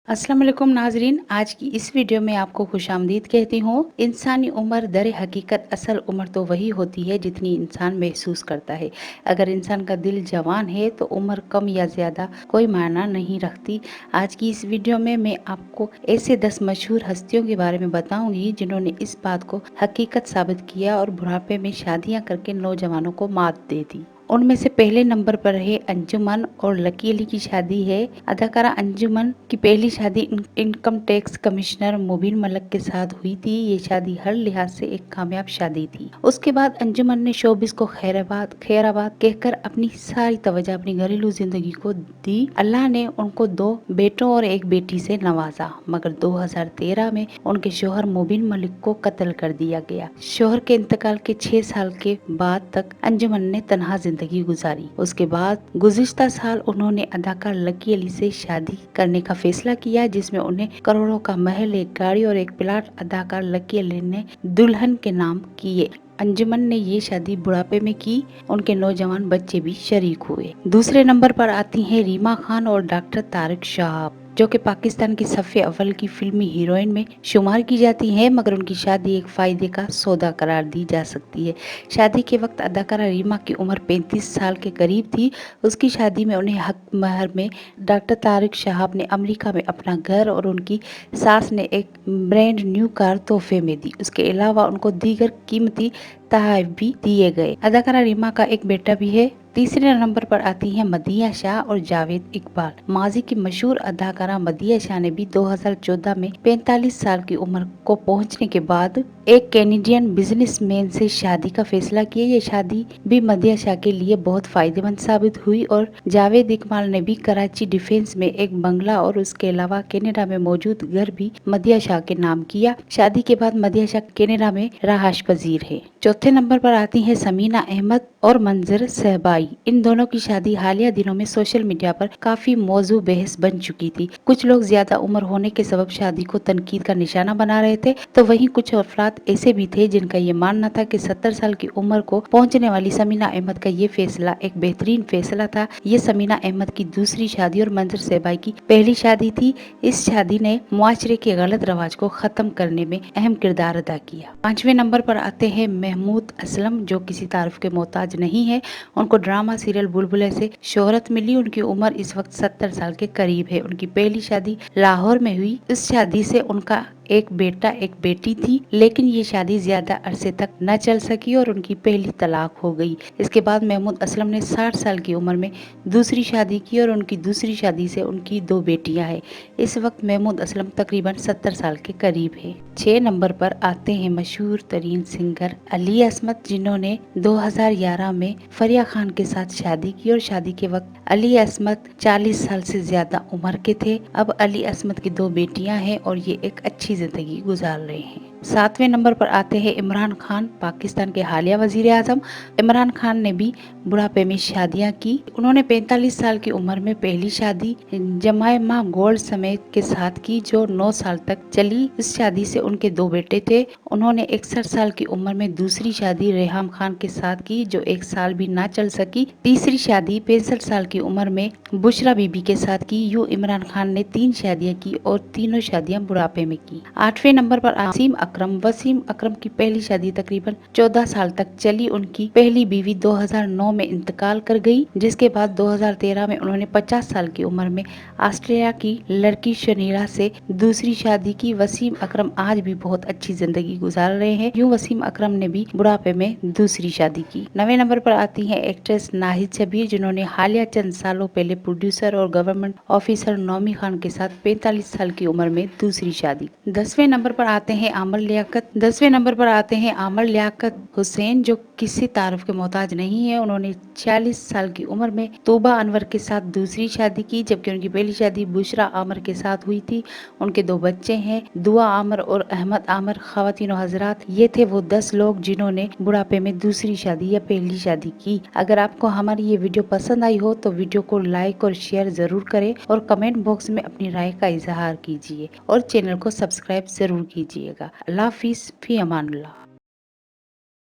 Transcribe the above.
अस्सलाम वालेकुम नाजरीन, आज की इस वीडियो में आपको खुशामदीद कहती हूँ। इंसानी उम्र दर हकीकत असल उम्र तो वही होती है जितनी इंसान महसूस करता है। अगर इंसान का दिल जवान है तो उम्र कम या ज़्यादा कोई मायना नहीं रखती। आज की इस वीडियो में मैं आपको ऐसे 10 मशहूर हस्तियों के बारे में बताऊंगी जिन्होंने इस बात को हकीकत साबित किया और बुढ़ापे में शादियाँ करके नौजवानों को मात दे दी। उनमें से पहले नंबर पर है अंजुमन और लकी अली की शादी है। अदाकारा अंजुमन की पहली शादी इनकम टैक्स कमिश्नर मुबीन मलिक के साथ हुई थी। ये शादी हर लिहाज से एक कामयाब शादी थी। उसके बाद अंजुमन ने शोबिस को खैराबाद कहकर अपनी सारी तवज्जो अपनी घरेलू जिंदगी को दी। अल्लाह ने उनको 2 बेटों और 1 बेटी से नवाजा, मगर 2013 में उनके शोहर मुबीन मलिक को कत्ल कर दिया गया। शोहर के इंतकाल के 6 साल के बाद तक अंजुमन ने तनहा जिंदगी गुजारी। उसके बाद गुज़िश्ता साल उन्होंने अदाकार लकी अली से शादी करने का फैसला किया, जिसमें उन्हें करोड़ों का महल, एक गाड़ी और एक प्लाट अदाकार लकी अली ने दुल्हन के नाम किए। अंजुमन ने ये शादी बुढ़ापे में की। उनके नौजवान बच्चे भी शरीक हुए। दूसरे नंबर पर आती हैं रीमा खान और डॉक्टर तारिक शहाब, जो कि पाकिस्तान की सफ़े अव्वल की फिल्मी हीरोइन में शुमार की जाती हैं, मगर उनकी शादी एक फायदे का सौदा करार दी जा सकती है। शादी के वक्त अदाकारा रीमा की उम्र 35 साल के करीब थी। उसकी शादी में उन्हें हक महर में डॉक्टर तारिक शहाब ने अमेरिका में अपना घर और उनकी सास ने एक ब्रांड न्यू कार तोहफे में दी। उसके अलावा उनको दीगर कीमती तोहफे भी दिए गए। अदाकारा रीमा का एक बेटा भी है। तीसरे नंबर पर आती हैं मदीहा शाह और जावेद इकबाल। माजी की मशहूर अदाकारा मदीहा शाह ने भी 2014 में 45 साल की उम्र को पहुंचने के बाद एक कैनेडियन बिजनेसमैन से शादी का फैसला किया। ये शादी भी मदीहा शाह के लिए बहुत फायदेमंद साबित हुई और जावेद इकबाल ने भी कराची डिफेंस में एक बंगला और उसके अलावा कनाडा में मौजूद घर भी मदीहा शाह के नाम किया। शादी के बाद मदीहा शाह कनाडा में रहायश पजीर है। चौथे नंबर पर आती है समीना अहमद और मंजर सहबाई। इन दोनों की शादी हालिया दिनों में सोशल मीडिया पर काफी मौजू बहस बन चुकी थी। कुछ लोग ज्यादा उम्र होने के सबब शादी को तनकीद का निशाना बना रहे थे, तो वहीं कुछ अफराद ऐसे भी थे जिनका ये मानना था कि 70 साल की उम्र को पहुंचने वाली समीना अहमद का ये फैसला एक बेहतरीन फैसला था। ये समीना अहमद की दूसरी शादी और मंजर सहबाई की पहली शादी थी। इस शादी ने मुआशरे के गलत रवाज को खत्म करने में अहम किरदार अदा किया। 5वें नंबर पर आते हैं महमूद असलम, जो किसी तारीफ के मोहताज नहीं है। उनको ड्रामा सीरियल बुलबुले से शोहरत मिली। उनकी उम्र इस वक्त 70 साल के करीब है। उनकी पहली शादी लाहौर में हुई। इस शादी से उनका एक बेटा एक बेटी थी, लेकिन ये शादी ज्यादा अरसे तक न चल सकी और उनकी पहली तलाक हो गई। इसके बाद महमूद असलम ने 60 साल की उम्र में दूसरी शादी की और उनकी दूसरी शादी से उनकी 2 बेटियां हैं। इस वक्त महमूद असलम तकरीबन 70 साल के करीब है। 6 नंबर पर आते हैं मशहूर तरीन सिंगर अली असमत, जिन्होंने 2011 में फरिया खान के साथ शादी की और शादी के वक्त अली असमत 40 साल से ज्यादा उम्र के थे। अब अली असमत की 2 बेटियां हैं और ये एक अच्छी जिंदगी गुजार रहे हैं। 7वें नंबर पर आते हैं इमरान खान, पाकिस्तान के हालिया वजीर आजम। इमरान खान ने भी बुढ़ापे में शादियां की। उन्होंने 45 साल की उम्र में पहली शादी जमायमा गोल्ड समेत के साथ की, जो 9 साल तक चली। इस शादी से उनके 2 बेटे थे। उन्होंने 61 साल की उम्र में दूसरी शादी रेहाम खान के साथ की, जो 1 साल भी ना चल सकी। तीसरी शादी 65 साल की उम्र में बुशरा बीबी के साथ की। यूं इमरान खान ने 3 शादियां की और तीनों शादियां बुढ़ापे में की। 8वें नंबर पर वसीम अकरम की पहली शादी तकरीबन 14 साल तक चली। उनकी पहली बीवी 2009 में इंतकाल कर गई, जिसके बाद 2013 में उन्होंने 50 साल की उम्र में ऑस्ट्रेलिया की लड़की शनीरा से दूसरी शादी की। वसीम अकरम आज भी बहुत अच्छी जिंदगी गुजार रहे हैं। यूं वसीम अकरम ने भी बुढ़ापे में दूसरी शादी की। 9वें नंबर पर आती है एक्ट्रेस नाहिद शबीर, जिन्होंने हालिया चंद सालों पहले प्रोड्यूसर और गवर्नमेंट ऑफिसर नौमी खान के साथ 45 साल की उम्र में दूसरी शादी। 10वें नंबर पर आते हैं आमर लियाकत हुसैन, जो किसी तारुफ के मोहताज नहीं है। उन्होंने 46 साल की उम्र में तोबा अनवर के साथ दूसरी शादी की, जबकि उनकी पहली शादी बुशरा आमर के साथ हुई थी। उनके 2 बच्चे हैं, दुआ आमर और अहमद आमर। ख़वातीन और हजरात, ये थे वो 10 लोग जिन्होंने बुढ़ापे में दूसरी शादी या पहली शादी की। अगर आपको हमारी ये वीडियो पसंद आई हो तो वीडियो को लाइक और शेयर जरूर करें और कमेंट बॉक्स में अपनी राय का इजहार कीजिए और चैनल को सब्सक्राइब जरूर कीजिएगा। अल्लाह हाफिज़, फी अमानुल्लाह।